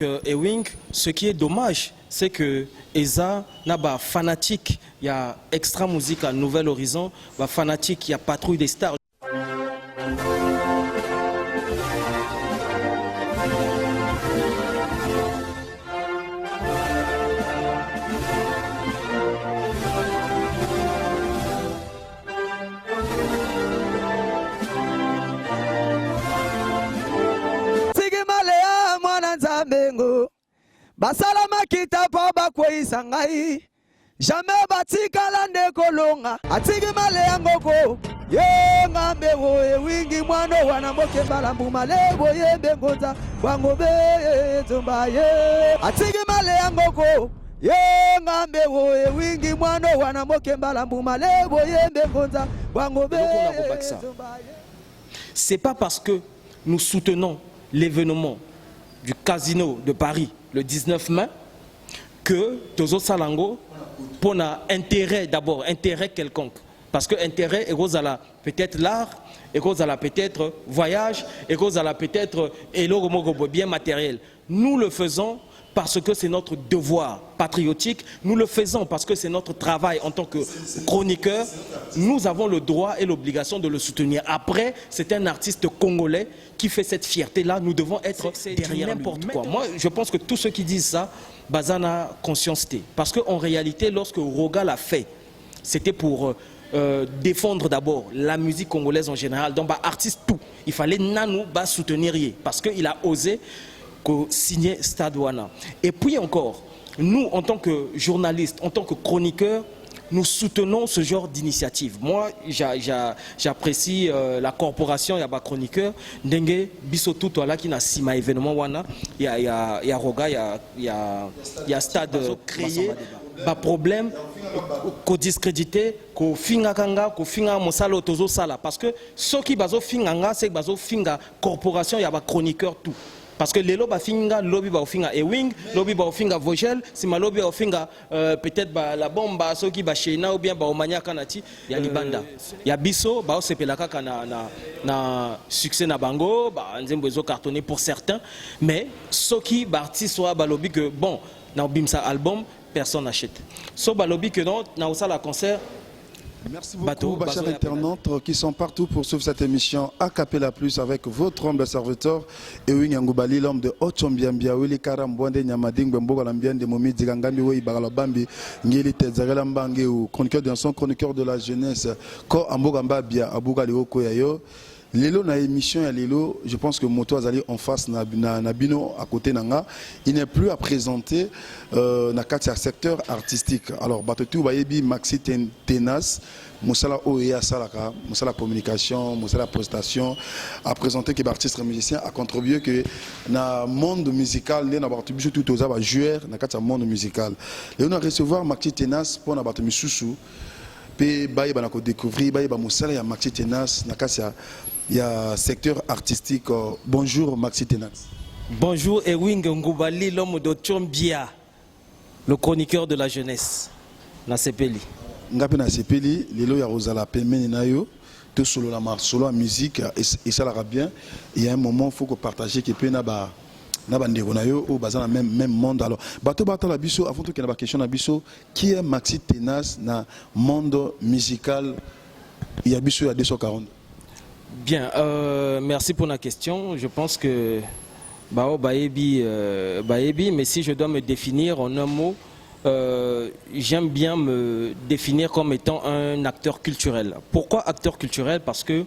Ewing, ce qui est dommage, c'est que Eza n'a pas fanatique, il y a Extra Musique à Nouvel Horizon, fanatique, il y a Patrouille des Stars. Basala makita po bakweisa ngai jamais batikala ndekolonga atigi male yangoko ye ngambe wo Ewing mwana wana moke balambu malebo yembe ngoza wango be tumba ye atigi male yangoko ye ngambe wo Ewing mwana wana moke balambu malebo yembe ngoza wango be tumba ye. C'est pas parce que nous soutenons l'événement du Casino de Paris le 19 mai que Tozo Salango pour un intérêt d'abord, intérêt quelconque. Parce que intérêt est peut-être l'art, est peut-être voyage, est peut-être bien matériel. Nous le faisons parce que c'est notre devoir patriotique, nous le faisons parce que c'est notre travail en tant que chroniqueur. Nous avons le droit et l'obligation de le soutenir. Après, c'est un artiste congolais qui fait cette fierté-là. Nous devons être derrière n'importe quoi. Moi, je pense que tous ceux qui disent ça, Bazana conscience. Parce qu'en réalité, lorsque Roga l'a fait, c'était pour défendre d'abord la musique congolaise en général. Donc, artiste tout. Il fallait nanou soutenir parce qu'il a osé signer Stade Wana. Et puis encore, nous, en tant que journalistes, en tant que chroniqueurs, nous soutenons ce genre d'initiative. Moi, j'apprécie la corporation, il y a des chroniqueurs, Dengue, Bissotou, toi là, qui n'a sima événement Wana, il y a Roga, il y a Stade créé. Ba problème ko discrédité ko finga kanga ko finga mosalo tozo sala parce que ceux qui bazo finga c'est bazo finga corporation il y a ba chroniqueur tout. Parce que les lobby finga lobby ba finga Ewing lobby ba finga Vogel si ma lobby ba finga peut-être la bombe ceux qui ba chena ou bien ba omania kanati ya libanda ya biso ba sepela kaka na succès na bango ba nzembo ezo cartonné pour certains mais ceux qui ba artiste soit ba lobby que bon na bimsa album personne n'achète. So ba lobby que non na osala concert. Merci beaucoup, chers internautes qui sont partout pour suivre cette émission A Cappella Plus avec votre humble serviteur Ewing Yangoubali, l'homme de Ochombiambia, Willy Karambouande, Nyamading, Bembo, Lambian, de Momi, Digangambi, Wei, Bagalabambi, Ngeli Tezarela Mbange, ou chroniqueur d'un son, chroniqueur de la jeunesse, Ko Ambogamba Bia, Abouga Lioko Yayo. Lelo na émission ya lelo, je pense que Moto Azali en face na bino à côté nanga, il n'est plus à présenter na kati secteur artistique. Alors batotu bayebi Maxi Tenas, Moussala Oya Salaka, Moussala communication, Moussala prestation, à présenter que artiste musicien a contribué que na monde musical, na batu biso tout aux aba joueur na kati monde musical. Et on a recevoir Maxi Tenas pour na batu misusu. Pe baye banako découvrir baye ba Moussala ya Maxi Tenas na kati il y a secteur artistique. Bonjour Maxi Tenas. Bonjour Ewing Ngoubali, l'homme de Chombia, le chroniqueur de la jeunesse. Na Sepeli. Ngape na Sepeli, lelo ya Rosala Pemeni na yo, tout solo la marche, solo la musique et ça la bien. Il y a un moment il faut que partager que pe na ba ndeko na yo au bazan même monde. Alors bato la biso avant tout qu'il y a une question na biso, qui est Maxi Tenas na monde musical? Il y a biso il y a 240. Bien, merci pour la question. Je pense que Baebi, mais si je dois me définir en un mot, j'aime bien me définir comme étant un acteur culturel. Pourquoi acteur culturel? Parce que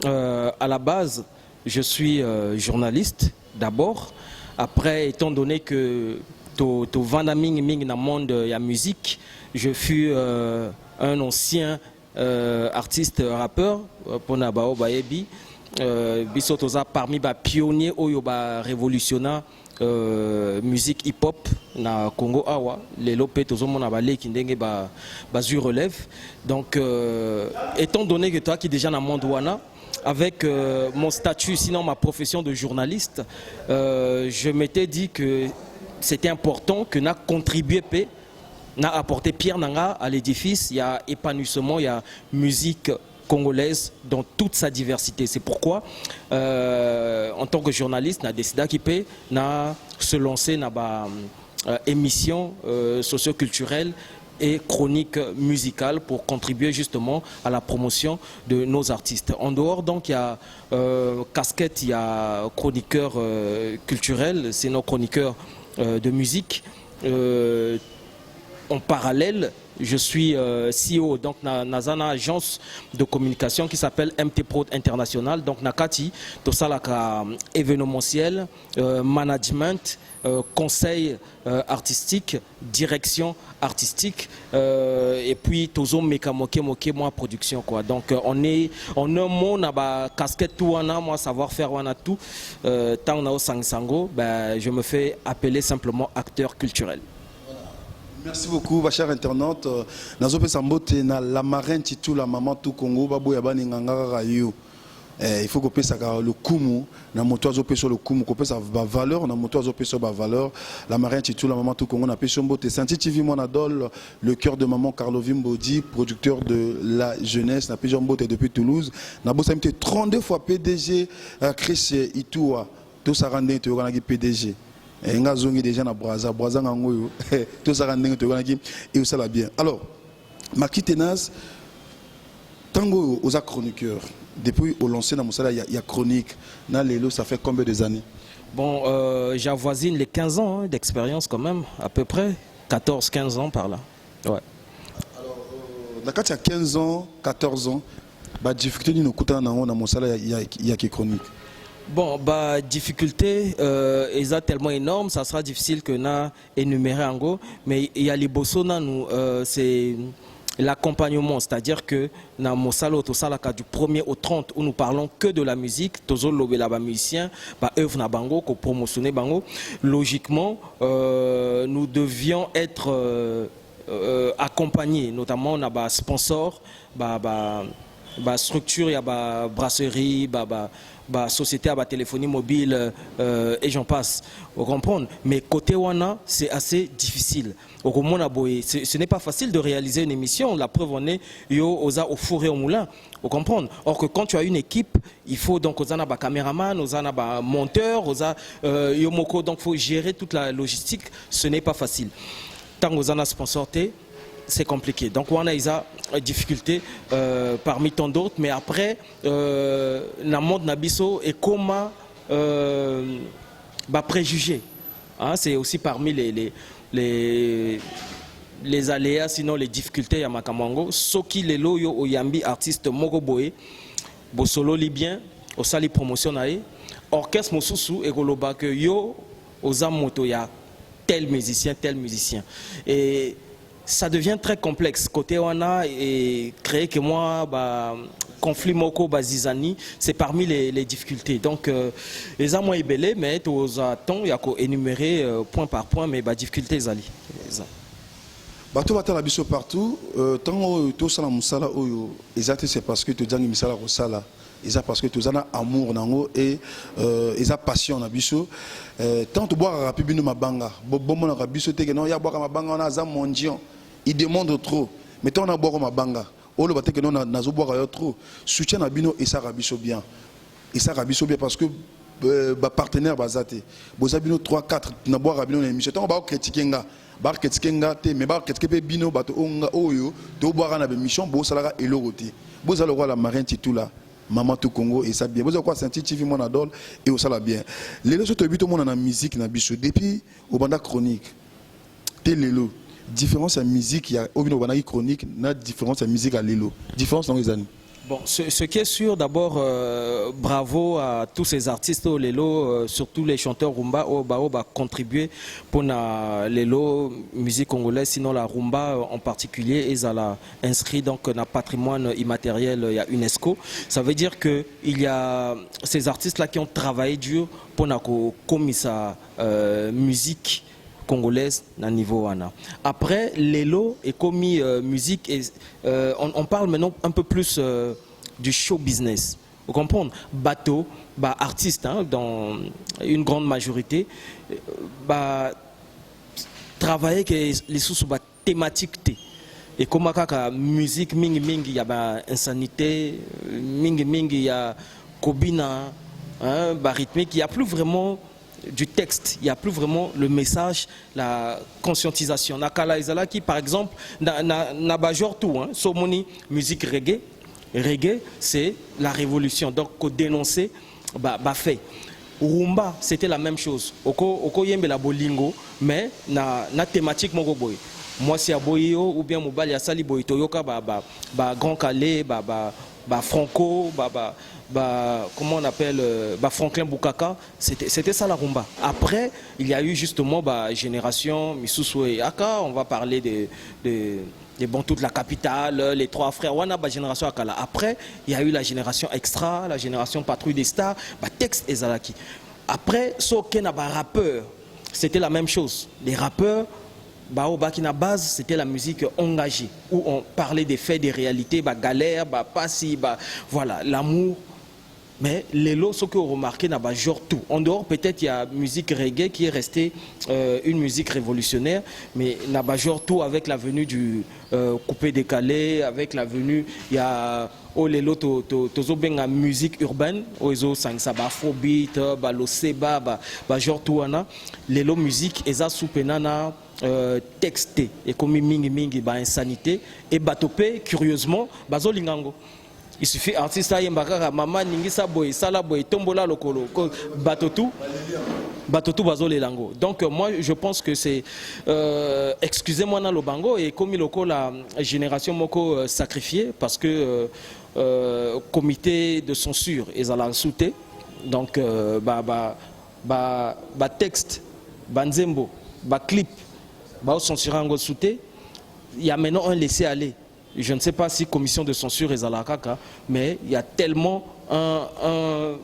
à la base, je suis journaliste d'abord. Après, étant donné que to vandaming ming na monde ya musique, je fus un ancien artiste rappeur pour Nabao Baebi bisotoza parmi les pionniers oyoba révolutionnaire musique hip hop na Congo awa les lopé tozomona balé ki ndenge bazu relève. Donc étant donné que toi qui déjà dans monde wana avec mon statut sinon ma profession de journaliste, je m'étais dit que c'était important que n'a contribué n'a apporté pierre nanga à l'édifice. Il y a épanouissement, il y a musique congolaise dans toute sa diversité. C'est pourquoi, en tant que journaliste, on a décidé qu'il peut se lancer dans une émission socio-culturelle et chronique musicale pour contribuer justement à la promotion de nos artistes. En dehors, donc, il y a casquette, il y a chroniqueur culturel, c'est nos chroniqueurs de musique. En parallèle, je suis CEO donc dans une agence de communication qui s'appelle MT Pro International. Donc nakati tout ça là événementiel, management, conseil artistique, direction artistique et puis toujours mécamoké moi production quoi. Donc on est en un mot na ba casquette tout wana moi savoir faire wana tout tant on a au sango ben je me fais appeler simplement acteur culturel. Merci beaucoup, ma chère internaute. Nazope Sambote na la marraine titou la maman tout Congo baboya bani nganga rayo. Il faut que ça le kumu na moto azope sur le kumu que ça va valeur na moto azope sur ba valeur. La marraine titou la maman tout Congo na pe Sombote Santi TV mon adole le cœur de maman Carlo Vimbodi, producteur de la jeunesse na pe Sombote depuis Toulouse. Na bossa MT 32 fois PDG Chris Itoua. Tout ça rende te ngana PDG. Nga zongi déjà na braza ngangoyo tout ça rende te ngana et ça va bien. Alors Maki Tenaz tango aux chroniqueurs depuis au lancé dans Moussala il y a chronique na lelo ça fait combien de années? Bon j'avoisine les 15 ans hein, d'expérience quand même à peu près 14-15 ans par là. Ouais. Alors quand il y a 15 ans 14 ans bah difficulté ni no kutana na Moussala il y a qui chronique. Bon, bah, difficulté, est tellement énorme, ça sera difficile que na énumérer en gros, mais il y a les bossona, nous, c'est l'accompagnement, c'est-à-dire que na Mosalo, tout ça, du 1er au 30, où nous parlons que de la musique, tozo lobé la musicien, bah, œuvre na bango, ko promotionner bango, logiquement, nous devions être accompagnés, notamment on a bah, sponsor, bah, structure, il y a bah, brasserie, société à téléphonie mobile et j'en passe. Vous comprenez? Mais côté Wana, c'est assez difficile. Ce n'est pas facile de réaliser une émission. La preuve on est au four et au moulin. Vous comprenez? Or que quand tu as une équipe, il faut donc aux ana caméraman, aux ana monteur, aux yomoko, donc faut gérer toute la logistique. Ce n'est pas facile. Tant aux ana sponsorté, c'est compliqué. Donc on a des difficultés parmi tant d'autres, mais après la monde nabiso et comment préjuger. Hein, c'est aussi parmi les aléas, sinon les difficultés à Makamango. Soki lelo yo oyambi artiste moko boye, bo solo libyen, au sali promotionnaire, orchestre mosusu et goloba que yo oza moto ya tel musicien. Et ça devient très complexe. Côté Wana et créer que moi, conflit moko bazizani, c'est parmi les difficultés. Donc, les amours belé, mais aux temps, il y a qu'à énumérer point par point, mais difficultés zali. Bato bata la biso partout. Tant que ça la musala oyo, exact c'est parce que tu dis misala rosala. Ils parce que tu as amour nango et ils ont passion na biso. Tant tu bois rapide ma banga, bon mon rabiso te que non ya boire ma banga on a za mondion. Il demande trop. Mais tant on a boire ma banga, on le bate que non na zo boire trop. Soutien na bino et ça rabiso bien. Et ça rabiso bien parce que partenaire bazate. Bozabino 3 4 na boire rabino na émission. Tant on va critiquer nga. Bar critiquer nga te mais bar critiquer bino bato onga oyo to boire na émission bo salara eloroté. Bozalo roi la marine titou là. Maman tout Congo et ça bien. Vous avez quoi Santi TV mon adole et au sala bien. Les autres habitants mon en musique na biso depuis au banda chronique. Télélo. Différence à musique il y a au banda chronique na différence à musique à l'élo. Différence dans les années. Bon, ce qui est sûr, d'abord, bravo à tous ces artistes au Lelo, surtout les chanteurs rumba au contribuer pour la Lelo musique congolaise, sinon la rumba en particulier, ils ont inscrit donc dans le patrimoine immatériel, il y a UNESCO. Ça veut dire que il y a ces artistes-là qui ont travaillé dur pour la commission musique congolaise à niveau wana. Après Lelo est commis musique et on parle maintenant un peu plus du show business. Vous comprenez? Bateau, artiste hein, dans une grande majorité, travailler avec les sous thématiques. et comme la musique mingi mingi y a ba insanité mingi mingi y a kobina hein, ba rythmique, il y a plus vraiment du texte, il y a plus vraiment le message, la conscientisation. Nakala Izala qui par exemple na ba genre tout hein, somoni musique reggae. Reggae, c'est la révolution. Donc, dénoncer, bah fait. Rumba, c'était la même chose. Oko yembe la bolingo, mais na thématique moko boy. Moi, c'est à boyo ou bien mobile ya sali boy toyoka Grand Calais, Franco, comment on appelle Franklin Bukaka, c'était ça la rumba. Après, il y a eu justement génération Misusu et Aka, on va parler des Bantous de la capitale, les trois frères, wana génération Akala. Après, il y a eu la génération Extra, la génération Patrouille des Stars, texte et Zalaki. Après, Soken rappeur, c'était la même chose. Les rappeurs, au Bakina base, c'était la musique engagée, où on parlait des faits, des réalités, galère, passi, voilà, l'amour. Mais les lots, ce que vous remarquez, n'a pas genre tout. En dehors, peut-être, il y a musique reggae qui est restée une musique révolutionnaire, mais n'a pas genre tout avec la venue du coupé-décalé, avec la venue, il y a les lots, tozo benga musique urbaine, oizo sangsa afrobeat, lo seba, genre tout ana. Les lots musique, eza soupenana texté et comme mingi mingi insanité et batopé curieusement bazo lingango. Il suffit artiste yembaka maman ningisa boy sala boy tombola lokolo batotu bazo les lango. Donc moi je pense que c'est excusez-moi na lobango et comme loko la génération moko sacrifiée parce que comité de censure ils allaient sauter. Donc texte banzembo clip censurer en sauter. Il y a maintenant un laisser aller. Je ne sais pas si commission de censure est à la caca, mais il y a tellement un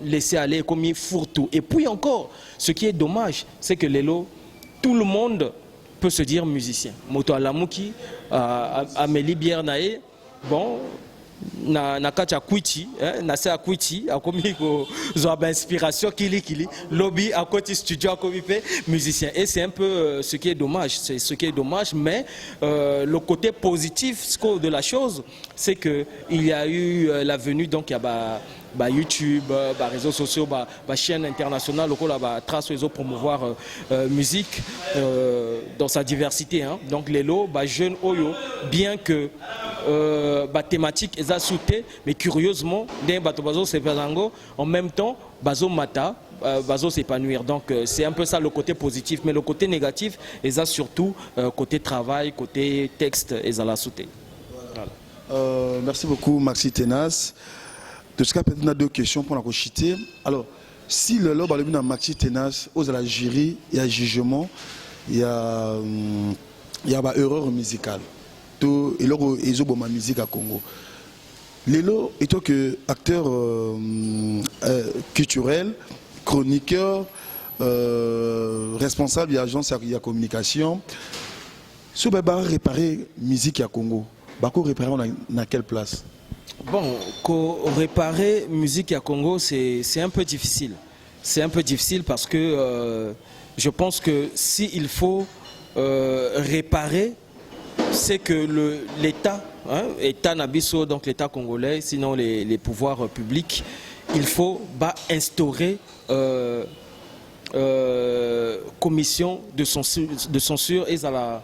laisser-aller comme il fourre tout. Et puis encore, ce qui est dommage, c'est que tout le monde peut se dire musicien. Moto Alamouki, Amélie Biernaé, bon, na kacha kwiti na se akwiti akomi ko zo ba inspiration kili lobby à côté studio akomi pe musicien et c'est un peu ce qui est dommage, c'est ce qui est dommage, mais le côté positif de la chose c'est que il y a eu la venue donc il y a YouTube, réseaux sociaux, chaîne internationale, trace réseau promouvoir musique dans sa diversité. Hein. Donc les lots, jeunes Oyo, bien que thématique est sauté, mais curieusement, en même temps, bazo mata, bazo s'épanouir. Donc c'est un peu ça le côté positif, mais le côté négatif est surtout côté travail, côté texte, et la sauté. Voilà. Merci beaucoup Maxi Tenas. De ce cas, peut-être on a deux questions pour la cochiter. Alors, si le lobe a Maxi Tenas, aux la jury, il y a jugement, il y a erreur musicale. Tout et là, ils ont ma musique à Congo. Lélo est que acteur culturel, chroniqueur, responsable de l'agence de communication. Si on va réparer musique à Congo, on réparer dans quelle place? Bon, réparer musique à Congo, c'est un peu difficile. C'est un peu difficile parce que je pense que s'il faut réparer, c'est que l'État, État Nabiso, donc l'État congolais, sinon les pouvoirs publics, il faut instaurer commission de censure et ça va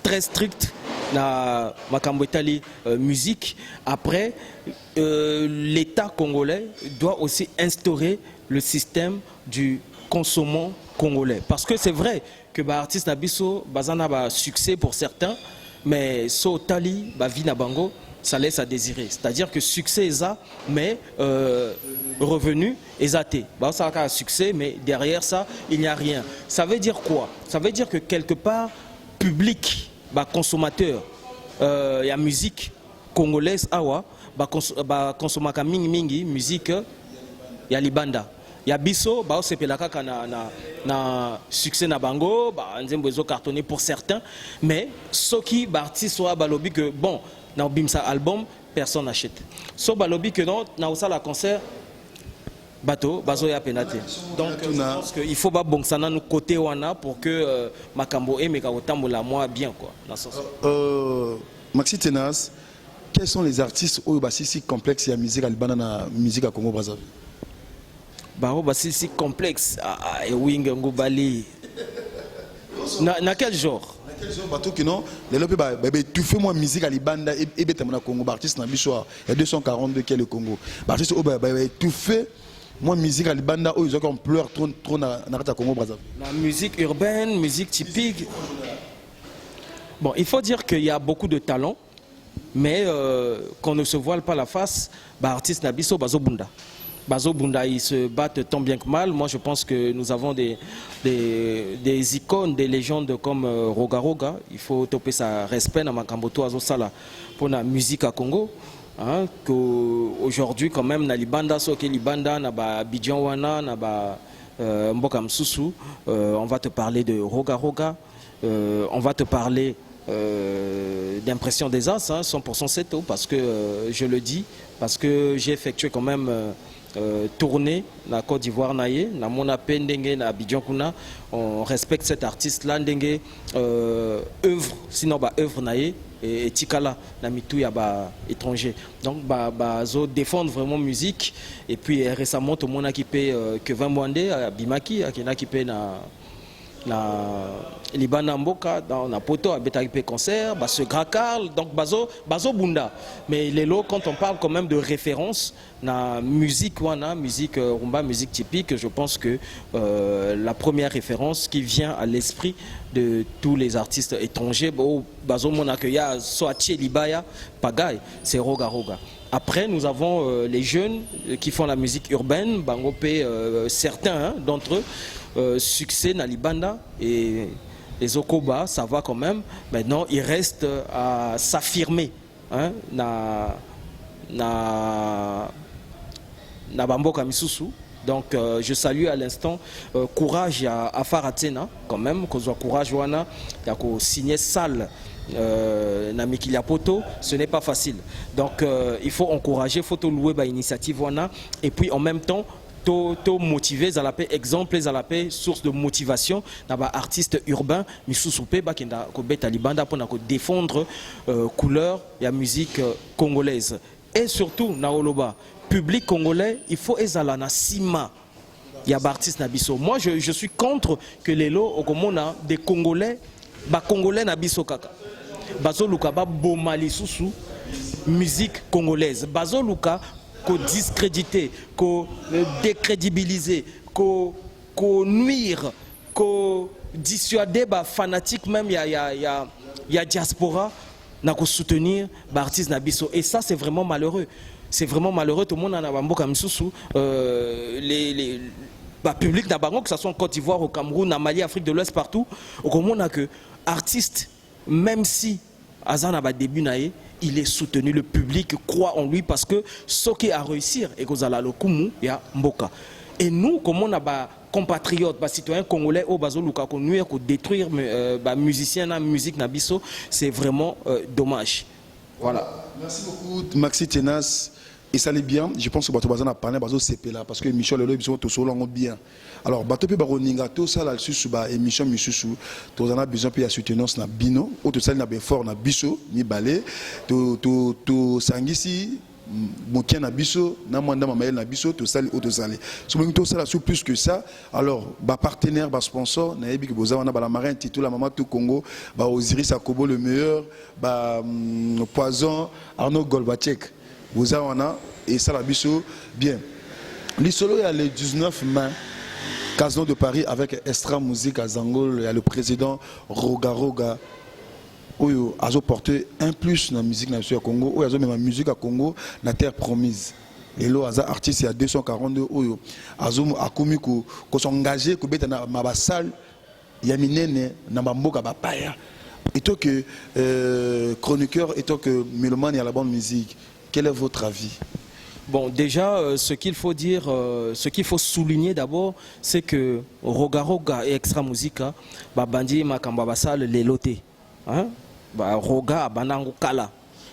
très stricte. La Makambwetali musique. Après, l'État congolais doit aussi instaurer le système du consommant congolais. Parce que c'est vrai que l'artiste Nabiso Bazana a succès pour certains, mais so Tali, Vina Bango, ça laisse à désirer. C'est-à-dire que succès est ça, mais revenu est athée. Ça a succès, mais derrière ça, il n'y a rien. Ça veut dire quoi? Ça veut dire que quelque part, public, consommateur, il y a musique congolaise, consommateur mingi musique, il y a libanda. Il y a biso, c'est pelaka na succès na bango, nzembo ezo cartonné pour certains, mais ceux qui artistes soit balobi que bon, na bimsa album, personne n'achète. So balobi que non, na osala concert bateau bazoya penate. Donc je pense qu'il faut pas bon ça nous côté wana pour que makambo et meka otambola moi bien quoi dans ce sens. Maxi Tenas, quels sont les artistes où si complexe et la musique à Liban na musique à Congo Brazzaville? Bah si complexe et Wing Ngobali. Na quel genre? Bateau qui non, les lobes tu fais moi musique à Libanda et betamana Congo artiste na bisoir il y a 242 qui est le Congo artiste tu fais moi musique à Libanda où ils ont pleure trop na Congo Brazzaville. La musique urbaine, musique typique. Bon, il faut dire qu'il y a beaucoup de talents, mais qu'on ne se voile pas la face. Bah artiste na biso Bazo Bunda. Bazo Bunda, ils se battent tant bien que mal. Moi, je pense que nous avons des icônes, des légendes comme Roga Roga. Il faut toper sa respect dans Makamboto Azosala pour la musique à Congo. Hein, aujourd'hui, quand même, na Libanda, Soke Libanda, na ba Bidjan Wana, na ba Mboka Msusu. On va te parler de Roga Roga. On va te parler d'Impression des As, hein, 100% Seto, parce que je le dis, parce que j'ai effectué quand même tournée na Côte d'Ivoire naïe, na mona pendenge na Abidjan kuna, on respecte cet artiste là ndenge œuvre, sinon bah œuvre naïe et tikala na mitou ya ba étranger. Donc bah zo défendre vraiment musique et puis récemment tout le monde a kippé que 20 Mwandé à Bimaki a kippé na Libana Mboka dans na poto à Betaripé concert, bah ce Grand Carl, donc Bazo Bunda. Mais les lots, quand on parle quand même de référence, na musique wana, musique rumba, musique typique, je pense que la première référence qui vient à l'esprit de tous les artistes étrangers, Bazo Monakeya, Soatie Libaya, Pagaï, c'est Roga Roga. Après, nous avons les jeunes qui font la musique urbaine, Bangopé, certains d'entre eux. Succès na Libanda et les Okoba, ça va quand même. Maintenant, il reste à s'affirmer, hein, na Bamboka Misusu. Donc, je salue à l'instant courage à Faratena, quand même, qu'on soit courage wana, il y a qu'au signer salle. Na Mikilia Poto, ce n'est pas facile. Donc, il faut encourager, il faut louer par initiative wana, et puis en même temps. Motivé, exemple, source de motivation, artiste urbain, Misusupe, Talibanda pour défendre couleur et la musique congolaise. Et surtout, Naoloba, public congolais, il faut ezalana sima. Il y a artiste Nabiso. Moi, je suis contre que les lots au Komona des Congolais, Congolais Nabiso Kaka. Bazo Luka Bomali Susu, musique congolaise. Bazo Luka qu'on discréditer, qu'on décrédibiliser, qu'on nuire, qu'on dissuader les fanatiques, même il y a diaspora, qu'on soutenir les artistes Nabiso. Et ça, c'est vraiment malheureux. C'est vraiment malheureux. Tout le monde en a Bamboka Misusu. Les publics d'Abango, que ce soit en Côte d'Ivoire, au Cameroun, en Mali, Afrique de l'Ouest, partout, au monde a que artistes, même si Azan a début naïe, il est soutenu, le public croit en lui parce que ce qui a réussi, et que le Kumu, il y a Mboka. Et nous, comme on a des compatriotes, des citoyens congolais, au Bazoluka, qu'on nuit, qu'on détruire les musiciens, la musique Nabiso, c'est vraiment dommage. Voilà. Merci beaucoup, Maxi Tenas. Et ça allait bien, je pense que Bato Bazan a parlé de CP là, parce que Michel Lelo, ils sont tous bien. Alors, Bato Baroninga, tout ça là, sur l'émission Misusu, tout ça a besoin de soutenance na Bino, ou tout ça n'a pas fort na Biso, ni Balé, tout Sangisi, Moukien na Biso, na Mwanda Mamael na Biso, tout ça, ou tout ça. Tout ça là, sur plus que ça, alors, partenaire, sponsor, na Ebi Boza, on a la marine, Tito, la maman tout Congo, Osiris Akobo le meilleur, Poison, Arnaud Golbachek. Vous avez et ça la biso bien. L'Isolo il y a le 19 mai, Casino de Paris avec Extra Musique à Zangol, il y a le président Roga Roga. Où a porté un plus dans la musique nationale Congo, où il y a même la musique à Congo, la terre promise. Et là, les artistes il y a 242 où azo akomi ko s'engager ko beta na mabasal ya minene na bamboka bapaya. Et toi que chroniqueur et toi que mélomane il y a la bonne musique. Quel est votre avis? Bon, déjà, ce qu'il faut dire, ce qu'il faut souligner d'abord, c'est que Roga Roga et Extra Musica, Bandi Makamba Basal, les lotés. Roga, Banango Kala.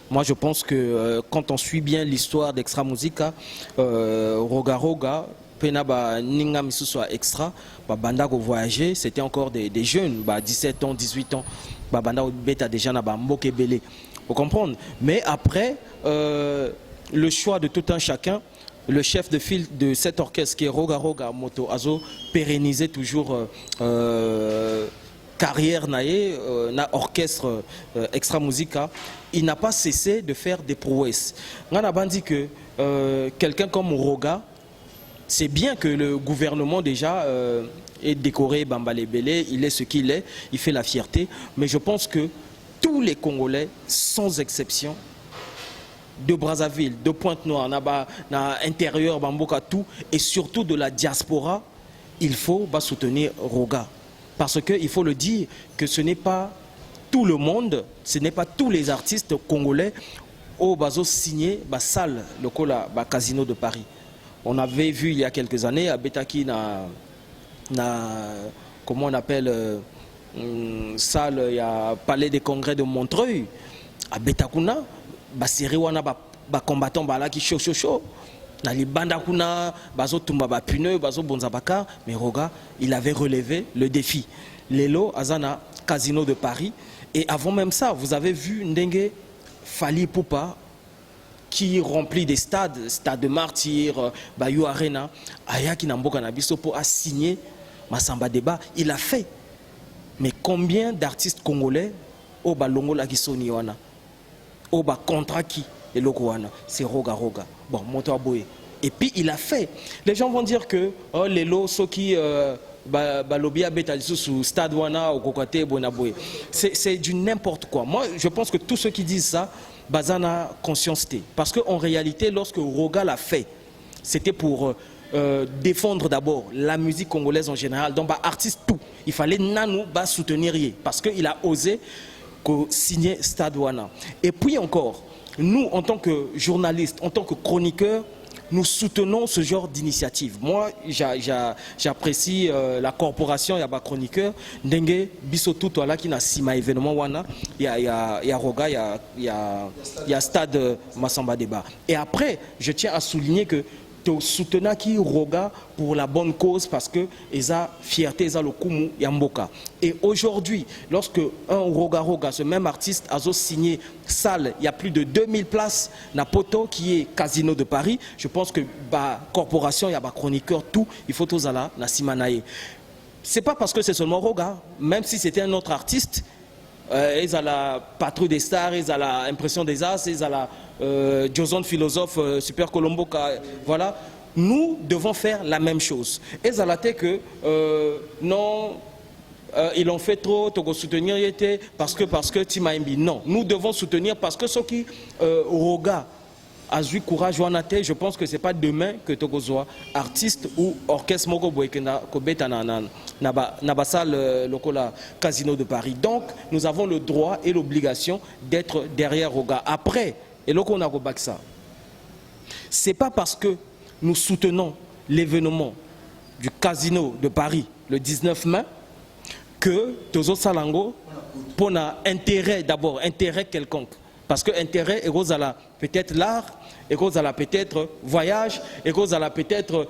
Moi, je pense que quand on suit bien l'histoire d'Extra Musica, Roga Roga, Penaba Ninga Misusu Extra, Banda go voyager, c'était encore des jeunes, 17 ans, 18 ans. Banda Beta déjà na Mboke Belé. Vous comprenez? Mais après, le choix de tout un chacun, le chef de file de cet orchestre qui est Roga Roga Moto Azo, pérenniser toujours carrière naïe, na orchestre extra musica, il n'a pas cessé de faire des prouesses. On a dit que quelqu'un comme Roga, c'est bien que le gouvernement déjà ait décoré Bambale Belé, il est ce qu'il est, il fait la fierté, mais je pense que tous les Congolais, sans exception, de Brazzaville, de Pointe-Noire, na intérieur, Bamboka, tout, et surtout de la diaspora, il faut soutenir Roga. Parce qu'il faut le dire que ce n'est pas tout le monde, ce n'est pas tous les artistes congolais au bazo signé la salle, le casino de Paris. On avait vu il y a quelques années à Betaki, comment on appelle, salle, il y a Palais des Congrès de Montreuil, à Betakuna, basiri wana ba combattant bala qui chaud. Na libanda kuna bazo tumba ba pneu bazo bonza baka, mais Roga il avait relevé le défi. Lelo azana casino de Paris, et avant même ça vous avez vu Ndenge Fali Poupa qui remplit des stades, stade de Martyrs, Bayou Arena, Ayaki Namboka Nabiso pour signer Massamba Deba, il a fait. Mais combien d'artistes congolais au balongo la kisoni wana, au ba contrat qui et Lokoana, c'est Roga Roga. Bon, Moto Aboye. Et puis il a fait. Les gens vont dire que oh, les lots, ceux qui balobi abeta sous stade wana au Kokate Bonaboye. C'est du n'importe quoi. Moi, je pense que tous ceux qui disent ça, bazana conscience. Parce qu'en réalité, lorsque Roga l'a fait, c'était pour défendre d'abord la musique congolaise en général. Donc, artiste tout. Il fallait nanou soutenir parce qu'il a osé signer stade wana. Et puis encore. Nous, en tant que journalistes, en tant que chroniqueurs, nous soutenons ce genre d'initiative. Moi, j'apprécie la corporation, il y a des chroniqueurs, Ndenge, Bisotou, toi qui n'a sima événement, il y a Roga, il y a Stade Massamba Deba. Et après, je tiens à souligner que soutenons qui Roga pour la bonne cause parce que ils ont fierté, ils ont le kumu yamboka. Et aujourd'hui, lorsque un Roga, ce même artiste a signé salle, il y a plus de 2000 places na poto qui est Casino de Paris. Je pense que la corporation, il y a des chroniqueurs, tout, il faut tous aller na simanaye. C'est pas parce que c'est seulement Roga, même si c'était un autre artiste. Ils ont la patrouille des stars, ils ont l'impression des as, ils ont la Joson philosophe, Super Colombo, voilà. Nous devons faire la même chose. Ils ont la tête que non, ils ont fait trop, tu dois soutenir parce que tu m'as imbi. Non, nous devons soutenir parce que ceux qui Roga a eu courage ou je pense que ce n'est pas demain que tu sois artiste ou orchestre moko boekena kobeta na salle lokola Casino de Paris. Donc nous avons le droit et l'obligation d'être derrière Roga. Après, et là qu'on a ça, c'est pas parce que nous soutenons l'événement du Casino de Paris le 19 mai que Tozo Salango pour un intérêt d'abord, intérêt quelconque. Parce que intérêt est peut-être l'art, est peut-être voyage, est peut-être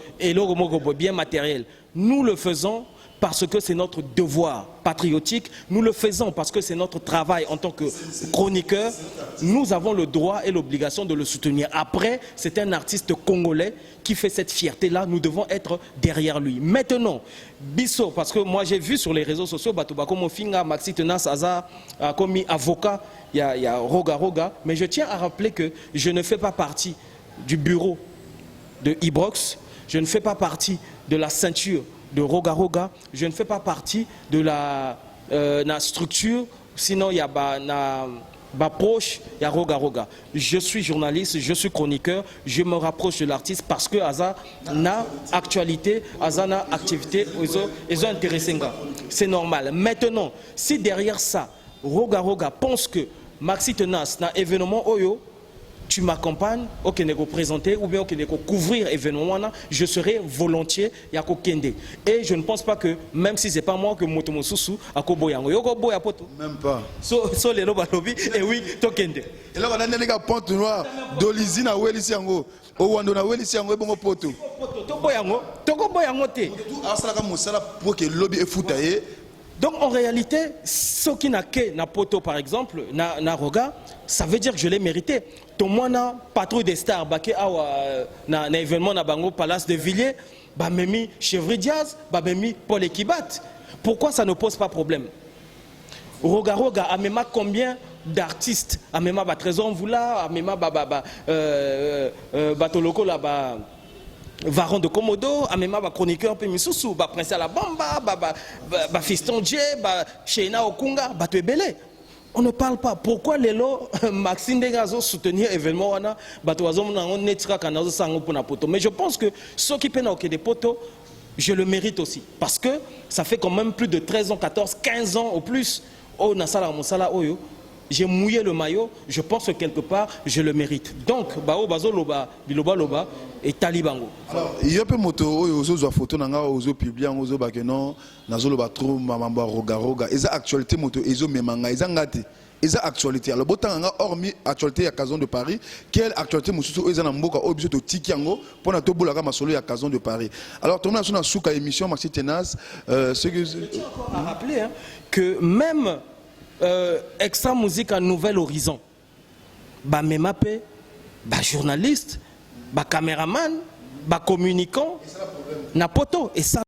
bien matériel. Nous le faisons parce que c'est notre devoir patriotique. Nous le faisons parce que c'est notre travail en tant que chroniqueur. Nous avons le droit et l'obligation de le soutenir. Après, c'est un artiste congolais qui fait cette fierté-là. Nous devons être derrière lui. Maintenant, Bisso, parce que moi j'ai vu sur les réseaux sociaux, comme Finga, Maxi Tenas, Aza, comme avocat, il y a Roga, mais je tiens à rappeler que je ne fais pas partie du bureau de Ibrox, je ne fais pas partie de la ceinture de Roga, je ne fais pas partie de la structure, sinon il y a proche, il y a Roga. Je suis journaliste, je suis chroniqueur, je me rapproche de l'artiste parce que Aza n'a actualité, Aza n'a activité, ils ont intéressé. C'est normal. Maintenant, si derrière ça, Roga pense que Maxi Tenas n'a événement Oyo, tu m'accompagnes, ok, négo présenter ou bien ok, négo couvrir événement, je serai volontiers yako kende. Et je ne pense pas que, même si c'est pas moi que Motomo Susu, ako boyango, yoko boya poto. Même pas. So les loba lobby, et oui, to kende. Et là, on a des ponts noirs, d'Olizi na Welisi yango, Owando na Welisi yango, bon poto. To boyango te. Alors ça là, comme ça là, pour que le lobby est foutaillé. Donc en réalité, ce qui n'a que na poto par exemple, na roga, ça veut dire que je l'ai mérité. Tout le monde a patrouille des stars, na événement na bango Palace de Villiers, bah memi Chevry Diaz, bah memi Paul Ekibat. Pourquoi ça ne pose pas problème? Roga roga, amema combien d'artistes, amema ba Trésor Mvula, amema batoloko là ba Varon de Komodo, amema ba chroniqueur pe misusu, ba Prince à la Bamba, ba Fiston Dje, ba Sheina Okunga, ba Tuebele. On ne parle pas. Pourquoi les lots Maxime Degazo soutenir événement wana, ba toazo on netira kanazo sango pour na poto. Mais je pense que ceux qui peinent au des potos, je le mérite aussi parce que ça fait quand même plus de 13 ans, 14, 15 ans au plus. Oh nasala mosala oyo. J'ai mouillé le maillot, je pense que quelque part, je le mérite. Donc, bao bazo loba, biloba loba et talibango. Alors, il y a un peu moto, ozo photo nanga, ozo publier, ozo bakeno, nazo loba trop mamamba roga roga. Eza actualité moto, ezo memanga, eza ngati. Eza actualité. Alors, botan nga hormis actualité à Cazon de Paris, quelle actualité mususu eza na mboka obiso to tikiango pour na to bolaka masolo ya Cazon de Paris. Alors, tout le monde a souka émission Maxi Tenas, ce que je tiens encore à rappeler que même Extra Musique à Nouvel Horizon, bah mémapé, bah journaliste, bah caméraman, bah communicant, n'a poto. Et ça,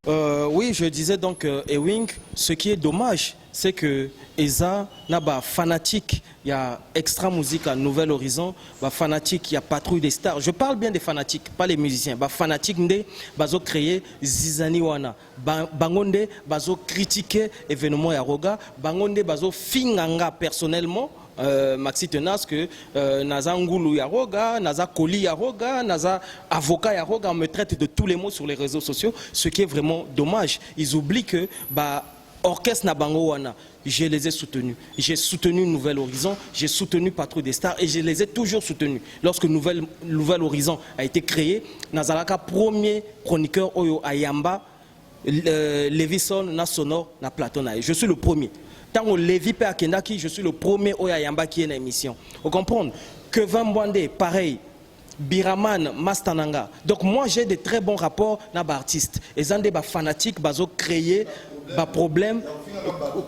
oui, je disais donc Ewing, ce qui est dommage, c'est que Eza n'a pas fanatique, il y a Extra Musique à Nouvel Horizon, bah fanatique, il y a Patrouille des Stars. Je parle bien des fanatiques, pas les musiciens. Bah fanatique ndé, bazo créer Zizani wana, bangonde bazo critiquer événement ya roga, bangonde bazo finganga personnellement. Maxi Tenas que naza ngulu ya roga, naza koli ya roga, naza avocat ya roga, on me traite de tous les mots sur les réseaux sociaux, ce qui est vraiment dommage. Ils oublient que bah orchestre Nabango wana, je les ai soutenus. J'ai soutenu Nouvel Horizon, j'ai soutenu Patrouille des Stars et je les ai toujours soutenus. Lorsque Nouvel Horizon a été créé, Nazalaka premier chroniqueur Oyo Ayamba, Levison na sonore na Platonae. Je suis le premier. Tant que Lévi Père Kendaki, je suis le premier Oyayamba qui est dans l'émission. Vous comprenez? Que Van Mwande, pareil. Biraman, Mastananga. Donc moi j'ai de très bons rapports avec les artistes. Et ils ont des fanatiques, ils ont créé des problèmes,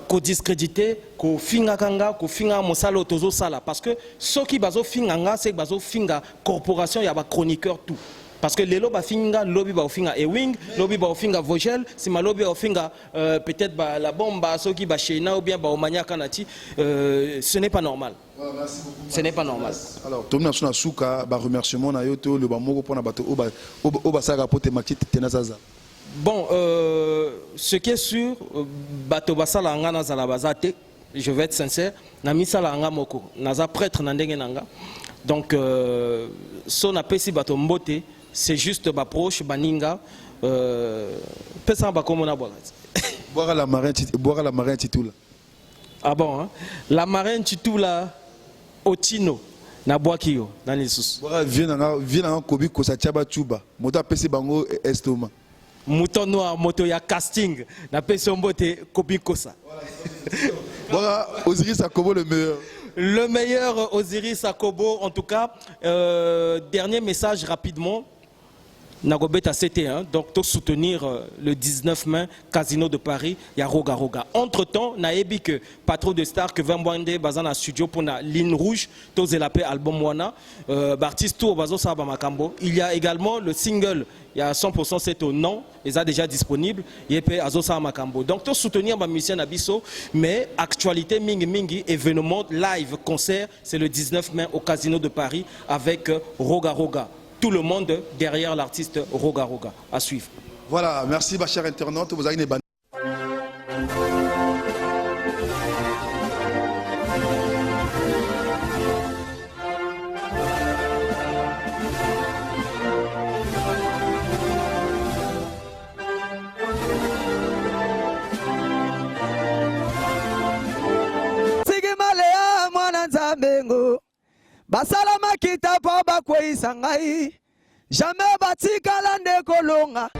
qu'on discrédité, qu'on finga kanga, qu'on finga mosalo tozo sala. Parce que ceux qui bazo finganga, c'est bazo finga corporation, il y a des chroniqueurs tout. Parce que les lobby finga, lobby ba finga Ewing, lobby ba finga Vogel, si ma lobby ba finga peut-être ba la bombe, ceux qui ba Sheina ou bien ba Omania Kanati, ce n'est pas normal. Ce n'est pas normal. Alors, tout le monde a souka, ba remerciement na yoto, le ba moko pour na bato, oba saga pote Maxi Tenazaza. Bon, ce qui est sûr, bato basala ngana zalabazate, je vais être sincère, na misala nga moko, naza prêtre na ndenge nanga. Donc, son apesi bato mbote. C'est juste approche baninga pesa ba komona bola boire la marin titula. Ah bon hein? La marin titula otino na boakio na lisusu boire viena kobi ko sa tiaba chuba moto apesi bango estoma mouton noir moto ya casting na pesi mbote kobi kosa boire Osiris Akobo le meilleur. Le meilleur Osiris Akobo, en tout cas, dernier message rapidement. Nagobeta CT1, donc tout soutenir le 19 mai Casino de Paris, il y a Roga Roga. Entre-temps, naebi que Patrouille de Stars que Vambwande bazana studio pour la ligne rouge, tous la paix album wana, artiste tour bazo saba makambo. Il y a également le single, il y a 100% c'est au nom, ils sont déjà disponibles, yepé azo saba makambo. Donc tout soutenir ma musicien Abisso, mais actualité mingi mingi événement live concert, c'est le 19 mai au Casino de Paris avec Roga Roga. Tout le monde derrière l'artiste Roga Roga. À suivre. Voilà, merci ma chère internaute. Vous avez une bonne... Basalama kita pa bakweisa ngai jamais batikala ndekolonga.